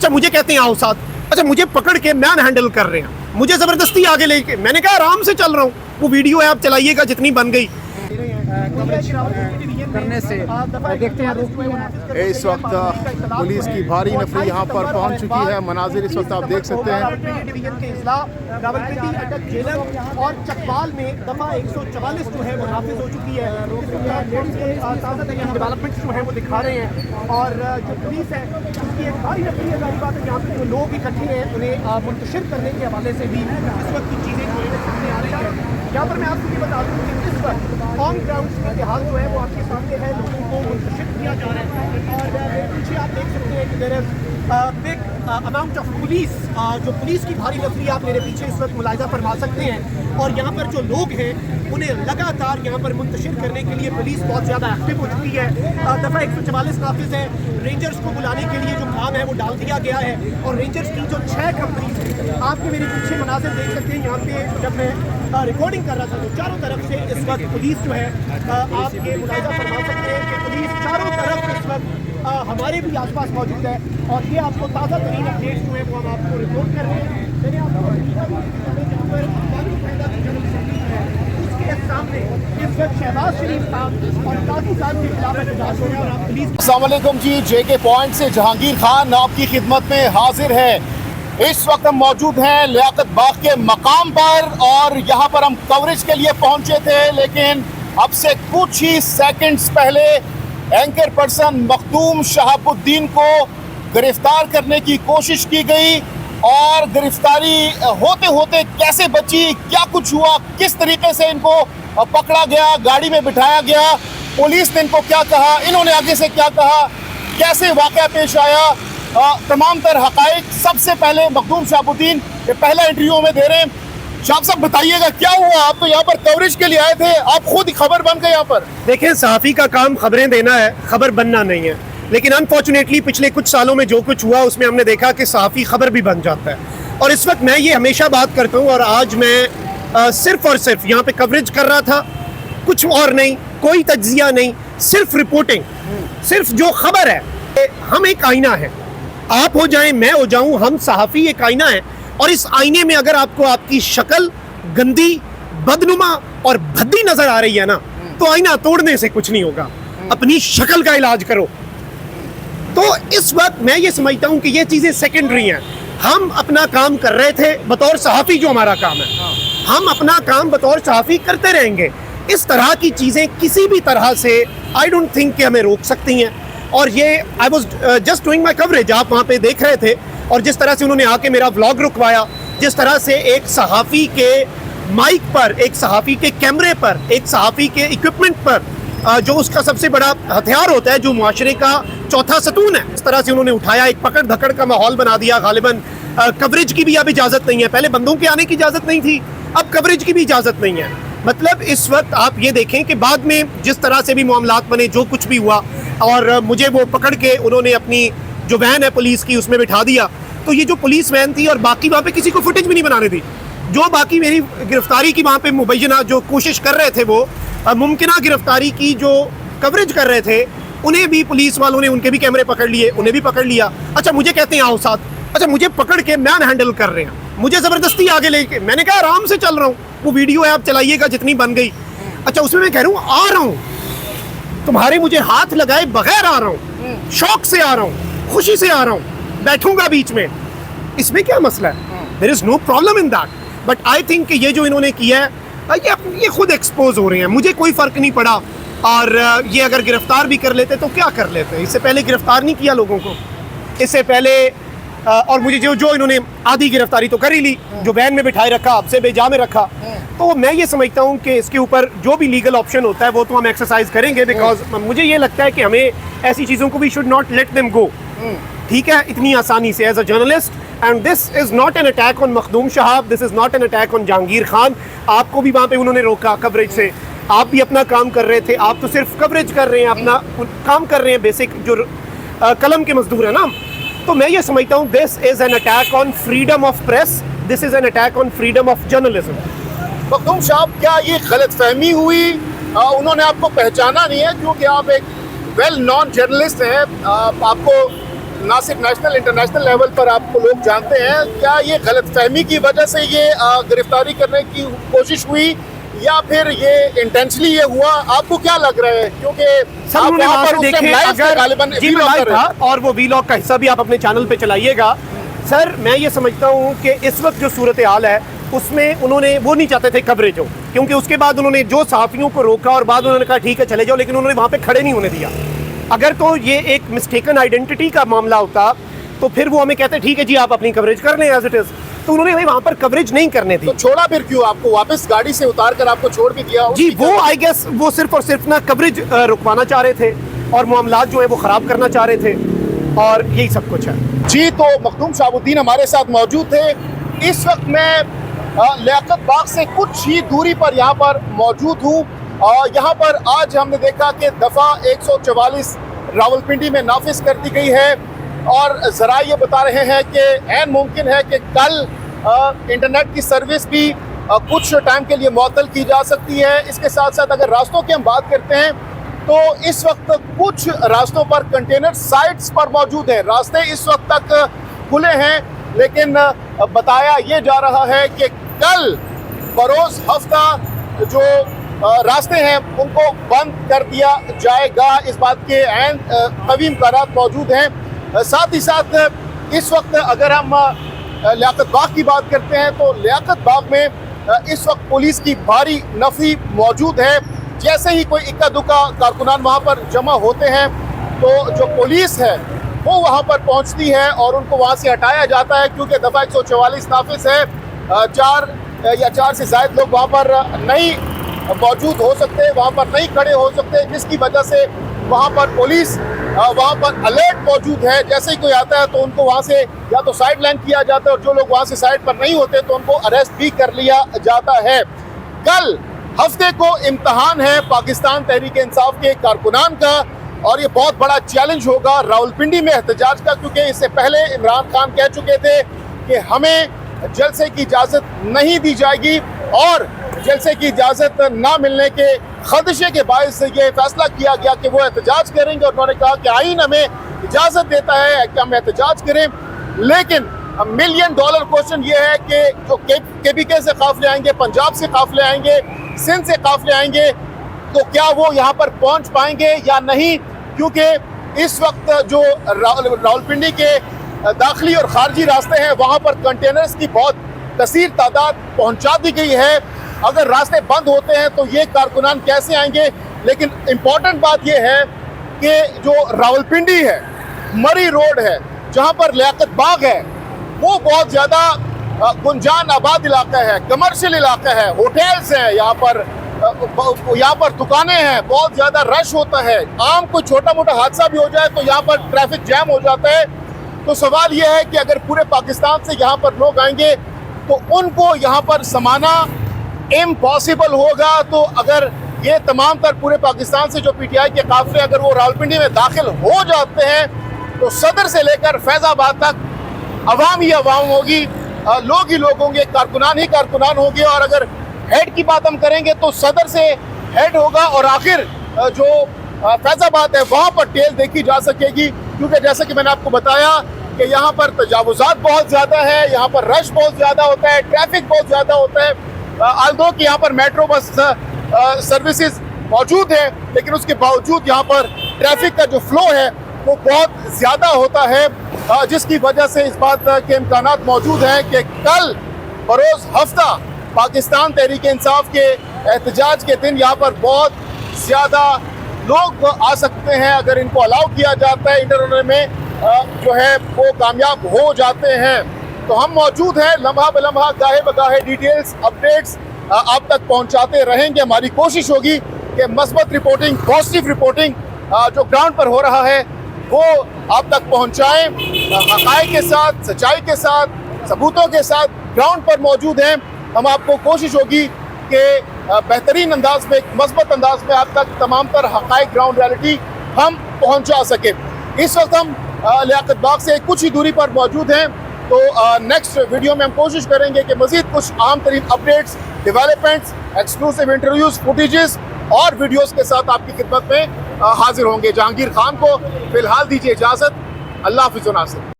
अच्छा मुझे कहते हैं आओ साथ, अच्छा मुझे पकड़ के मैन हैंडल कर रहे हैं, मुझे जबरदस्ती आगे लेके, मैंने कहा आराम से चल रहा हूँ, वो वीडियो है आप चलाइएगा जितनी बन गई करने से देखते हैं। इस वक्त पुलिस की भारी नफरी यहाँ पर पहुँच चुकी है। मनाजिर इस वक्त आप देख सकते हैं। डिवीजन के इजला रावलपिंडी, अटक, जेलम और चकवाल में दफा 144 जो है वो नाफिज हो चुकी है। डेवलपमेंट जो है वो दिखा रहे हैं और जो पुलिस है उसकी एक भारी नफरी है। जारी बात है यहाँ पे जो लोग इकट्ठे हैं उन्हें मुंतशिर करने के हवाले से भी इस वक्त की चीज़ें जो है सामने आ रही है। यहाँ पर मैं आपको ये बता दूँ कि इस वक्त ऑन ग्राउंड सूरत हाल जो है वो आपके सामने है, लोगों को मुंतशिर किया जा रहा है और पीछे आप देख सकते हैं कि there is big amount of police, जो पुलिस की भारी नफरी आप मेरे पीछे इस वक्त मुलाहिजा फरमा सकते हैं। और यहाँ पर जो लोग हैं उन्हें लगातार यहाँ पर मुंतशिर करने के लिए पुलिस बहुत ज़्यादा एक्टिव हो चुकी है। दफ़ा 144 नाफिज है। रेंजर्स को बुलाने के लिए जो काम है वो डाल दिया गया है और रेंजर्स की जो 6 कंपनी आपके मेरे पीछे मनाजिर देख सकते हैं। यहाँ पे जब मैं रिकॉर्डिंग कर रहा था तो चारों तरफ से इस वक्त पुलिस जो है आप ये मुलाहिजा फरमा सकते हैं कि पुलिस चारों तरफ इस वक्त हमारे भी आसपास मौजूद है और ये आपको ताज़ा तरीन अपडेट्स जो है वो हम आपको रिपोर्ट कर रहे हैं। मैंने आपको उसके सामने इस वक्त शहबाज शरीफ साहब और काजी साहब के खिलाफ एहतजाज हो रहा है और आप पुलिस। अस्सलाम वालेकुम जी, जेके पॉइंट से जहांगीर खान आपकी खिदमत में हाजिर है। इस वक्त हम मौजूद हैं लियाकत बाग के मकाम पर और यहाँ पर हम कवरेज के लिए पहुँचे थे, लेकिन अब से कुछ ही सेकंड्स पहले एंकर पर्सन मखदूम शहाबुद्दीन को गिरफ्तार करने की कोशिश की गई और गिरफ्तारी होते होते कैसे बची, क्या कुछ हुआ, किस तरीके से इनको पकड़ा गया, गाड़ी में बिठाया गया, पुलिस ने इनको क्या कहा, इन्होंने आगे से क्या कहा, कैसे वाक़या पेश आया, तमाम तर हक़ाइक़ सबसे पहले मखदूम शहाबुद्दीन ये पहला इंटरव्यू में दे रहे हैं। शाह साहब बताइएगा क्या हुआ, आप तो यहाँ पर कवरेज के लिए आए थे, आप खुद ही खबर बन गए यहाँ पर। देखें सहाफ़ी का काम खबरें देना है, खबर बनना नहीं है, लेकिन अनफॉर्चुनेटली पिछले कुछ सालों में जो कुछ हुआ उसमें हमने देखा कि सहाफ़ी खबर भी बन जाता है। और इस वक्त मैं ये हमेशा बात करता हूँ और आज मैं सिर्फ और सिर्फ यहाँ पे कवरेज कर रहा था, कुछ और नहीं, कोई तज्जिया नहीं, सिर्फ रिपोर्टिंग, सिर्फ जो खबर है। हम एक आईना है, आप हो जाएं मैं हो जाऊं, हम सहाफ़ी एक आईना है और इस आईने में अगर आपको आपकी शक्ल गंदी, बदनुमा और भद्दी नजर आ रही है ना, तो आईना तोड़ने से कुछ नहीं होगा, अपनी शक्ल का इलाज करो। तो इस वक्त मैं ये समझता हूँ कि ये चीज़ें सेकेंडरी हैं। हम अपना काम कर रहे थे बतौर सहाफ़ी, जो हमारा काम है, हम अपना काम बतौर सहाफ़ी करते रहेंगे। इस तरह की चीज़ें किसी भी तरह से आई डोंट थिंक कि हमें रोक सकती हैं। और ये I was just doing my coverage, आप वहाँ पे देख रहे थे और जिस तरह से उन्होंने आके मेरा व्लॉग रुकवाया, जिस तरह से एक सहाफ़ी के माइक पर, एक सहाफ़ी के कैमरे पर, एक सहाफ़ी के इक्विपमेंट पर, जो उसका सबसे बड़ा हथियार होता है, जो मुआशरे का चौथा सतून है, इस तरह से उन्होंने उठाया, एक पकड़ धकड़ का माहौल बना दिया। गालिबन कवरेज की भी अब इजाज़त नहीं है, पहले बंदों के आने की इजाज़त नहीं थी, अब कवरेज की भी इजाज़त नहीं है। मतलब इस वक्त आप ये देखें कि बाद में जिस तरह से भी मामलात बने, जो कुछ भी हुआ और मुझे वो पकड़ के उन्होंने अपनी जो वैन है पुलिस की उसमें बिठा दिया, तो ये जो पुलिस वैन थी और बाकी वहाँ पे किसी को फुटेज भी नहीं बनाने दी, जो बाकी मेरी गिरफ्तारी की वहाँ पे मुबैना जो कोशिश कर रहे थे, वो मुमकिन गिरफ्तारी की जो कवरेज कर रहे थे, उन्हें भी पुलिस वालों ने उनके भी कैमरे पकड़ लिए, उन्हें भी पकड़ लिया। अच्छा मुझे कहते हैं आओ साथ, अच्छा मुझे पकड़ के मैन हैंडल कर रहे हैं, मुझे ज़बरदस्ती आगे लेके, मैंने कहा आराम से चल रहा हूँ, वो वीडियो है आप चलाइएगा जितनी बन गई। अच्छा उसमें मैं कह रहा हूँ आ रहा हूँ, तुम्हारे मुझे हाथ लगाए बगैर आ रहा हूँ, शौक से आ रहा हूँ, खुशी से आ रहा हूँ, बैठूंगा बीच में, इसमें क्या मसला है? There is no problem in that. But I think कि ये जो इन्होंने किया है ये खुद एक्सपोज हो रहे हैं, मुझे कोई फ़र्क नहीं पड़ा। और ये अगर गिरफ्तार भी कर लेते तो क्या कर लेते, इससे पहले गिरफ्तार नहीं किया लोगों को, इससे पहले और मुझे जो इन्होंने आधी गिरफ्तारी तो कर ही ली, जो वैन में बिठाए रखा, आपसे बेजा में रखा, तो मैं ये समझता हूँ कि इसके ऊपर जो भी लीगल ऑप्शन होता है वो तो हम एक्सरसाइज करेंगे, बिकॉज मुझे ये लगता है कि हमें ऐसी चीज़ों को we should not let them go, ठीक है, इतनी आसानी से, as a journalist. And this is not an attack on Makhdoom Shahab, this is not an attack on Jahangir Khan. आपको भी वहाँ पे उन्होंने रोका कवरेज से, आप भी अपना काम कर रहे थे, आप तो सिर्फ कवरेज कर रहे हैं, अपना काम कर रहे हैं, बेसिक जो कलम के मजदूर है ना। तो मैं ये समझता हूँ this is an attack on freedom of press, this is an attack on freedom of journalism. Makhdoom साहब, क्या ये गलतफहमी हुई, उन्होंने आपको पहचाना नहीं है क्योंकि आप एक वेल नॉन जर्नलिस्ट हैं, आपको ना सिर्फ नेशनल इंटरनेशनल लेवल पर आपको लोग जानते हैं, क्या ये गलतफहमी की वजह से ये गिरफ्तारी करने की कोशिश हुई या फिर ये इंटेंशनली ये हुआ? आपको क्या लग रहा है? क्योंकि सर आप उन्होंने वहाँ वहां पर से उस टाइम देखे, live थे, अगर गालिबन जी मैं vlog लाइव कर रहे था और वो वीलॉग का हिस्सा भी आप अपने चैनल पे चलाइएगा। सर मैं ये समझता हूँ कि इस वक्त जो सूरत हाल है उसमें उन्होंने वो नहीं चाहते थे कवरेज हो, क्योंकि उसके बाद उन्होंने जो सहाफ़ियों को रोका और बाद उन्होंने कहा ठीक है चले जाओ, लेकिन उन्होंने वहाँ पे खड़े नहीं होने दिया। अगर तो ये एक मिस्टेकन आइडेंटिटी का मामला होता तो फिर वो हमें कहते ठीक है जी आप अपनी कवरेज कर लें एज इट इज़, तो उन्होंने भाई वहाँ पर कवरेज नहीं करने दी। तो छोड़ा फिर क्यों? आपको वापस गाड़ी से उतार कर आपको छोड़ भी दिया? जी वो आई गेस वो सिर्फ और सिर्फ ना कवरेज रुकवाना चाह रहे थे और मामलात जो है वो ख़राब करना चाह रहे थे, और यही सब कुछ है। जी, तो मखदूम शहाबुद्दीन हमारे साथ मौजूद थे। इस वक्त मैं लियाकत बाग से कुछ ही दूरी पर यहाँ पर मौजूद हूँ। यहाँ पर आज हमने देखा कि दफ़ा 144 रावलपिंडी में नाफिज कर दी गई है और ज़रा ये बता रहे हैं कि ऐन मुमकिन है कि कल इंटरनेट की सर्विस भी कुछ टाइम के लिए मुअत्तल की जा सकती है। इसके साथ साथ अगर रास्तों की हम बात करते हैं तो इस वक्त कुछ रास्तों पर कंटेनर साइट्स पर मौजूद हैं। रास्ते इस वक्त तक खुले हैं, लेकिन बताया ये जा रहा है कि कल बरोज़ हफ्ता जो रास्ते हैं उनको बंद कर दिया जाएगा। इस बात के ऐन कवी इम्कानात मौजूद हैं। साथ ही साथ इस वक्त अगर हम लियाकत बाग की बात करते हैं तो लियाकत बाग में इस वक्त पुलिस की भारी नफरी मौजूद है। जैसे ही कोई इक्का दुक्का कारकुनान वहाँ पर जमा होते हैं तो जो पुलिस है वो वहाँ पर पहुँचती है और उनको वहाँ से हटाया जाता है, क्योंकि दफ़ा 144 नाफिज है। 4 से ज़ायद लोग वहाँ पर नहीं मौजूद हो सकते, वहाँ पर नहीं खड़े हो सकते, जिसकी वजह से वहाँ पर पुलिस वहाँ पर अलर्ट मौजूद है। जैसे ही कोई आता है तो उनको वहाँ से या तो साइड लाइन किया जाता है और जो लोग वहाँ से साइड पर नहीं होते तो उनको अरेस्ट भी कर लिया जाता है। कल हफ्ते को इम्तहान है पाकिस्तान तहरीक इंसाफ के कारकुनान का और ये बहुत बड़ा चैलेंज होगा रावलपिंडी में एहतजाज का, क्योंकि इससे पहले इमरान खान कह चुके थे कि हमें जलसे की इजाज़त नहीं दी जाएगी और जलसे की इजाज़त ना मिलने के खदशे के बायस ये फैसला किया गया कि वो एहतजाज करेंगे। और उन्होंने कहा कि आईन हमें इजाज़त देता है कि हम एहतजाज करें, लेकिन $1 मिलियन क्वेश्चन ये है कि जो KPK से काफिले आएंगे, पंजाब से काफिले आएंगे, सिंध से काफिले आएंगे, तो क्या वो यहाँ पर पहुँच पाएंगे या नहीं? क्योंकि इस वक्त जो रावलपिंडी के दाखिली और खारजी रास्ते हैं वहाँ पर कंटेनर्स की बहुत कसीर तादाद पहुँचा दी गई है। अगर रास्ते बंद होते हैं तो ये कारकुनान कैसे आएंगे? लेकिन इम्पॉर्टेंट बात यह है कि जो रावलपिंडी है, मरी रोड है, जहाँ पर लियाकत बाग है, वो बहुत ज़्यादा गुंजान आबाद इलाका है, कमर्शियल इलाका है, होटल्स हैं यहाँ पर दुकानें हैं, बहुत ज़्यादा रश होता है। आम कोई छोटा मोटा हादसा भी हो जाए तो यहाँ पर ट्रैफिक जैम हो जाता है। तो सवाल यह है कि अगर पूरे पाकिस्तान से यहाँ पर लोग आएंगे तो उनको यहाँ पर समाना इम्पॉसिबल होगा। तो अगर ये तमाम तर पूरे पाकिस्तान से जो PTI के काफिले अगर वो रावलपिंडी में दाखिल हो जाते हैं तो सदर से लेकर फैज़ाबाद तक अवाम ही अवाम होगी, लोग ही लोग होंगे, कारकुनान ही कारकुनान होंगे। और अगर हेड की बात हम करेंगे तो सदर से हेड होगा और आखिर जो फैज़ाबाद है वहाँ पर टेल देखी जा सकेगी, क्योंकि जैसा कि मैंने आपको बताया कि यहाँ पर तजावुज़ात बहुत ज़्यादा है, यहाँ पर रश बहुत ज़्यादा होता है, ट्रैफिक बहुत ज़्यादा होता है। आल्दो कि यहाँ पर मेट्रो बस सर्विसेज मौजूद है, लेकिन उसके बावजूद यहाँ पर ट्रैफिक का जो फ्लो है वो बहुत ज़्यादा होता है, जिसकी वजह से इस बात के इम्कानात मौजूद हैं कि कल बरोज़ हफ्ता पाकिस्तान तहरीक इंसाफ के एहतजाज के दिन यहाँ पर बहुत ज़्यादा लोग आ सकते हैं। अगर इनको अलाउ किया जाता है, इंटर होने में जो है वो कामयाब हो जाते हैं। तो हम मौजूद हैं, लम्हा ब लम्हा, गाहे बगाहे डिटेल्स, अपडेट्स आप तक पहुँचाते रहेंगे। हमारी कोशिश होगी कि मस्बत रिपोर्टिंग, पॉजिटिव रिपोर्टिंग जो ग्राउंड पर हो रहा है वो आप तक पहुँचाएँ, हक़ाइक़ के साथ, सच्चाई के साथ, सबूतों के साथ ग्राउंड पर मौजूद हैं। हम आपको कोशिश होगी कि बेहतरीन अंदाज में, मस्बत अंदाज में आप तक तमाम तर हक़ाइक़, ग्राउंड रियलिटी हम पहुँचा सकें। इस वक्त हम लियाकत बाग से कुछ ही दूरी पर मौजूद हैं, तो नेक्स्ट वीडियो में हम कोशिश करेंगे कि मज़ीद कुछ आम तरीन updates, developments, exclusive interviews, footages और वीडियोज़ के साथ आपकी खिदमत में हाजिर होंगे। जहांगीर खान को फ़िलहाल दीजिए इजाज़त। अल्लाह हाफिज़ नासिर।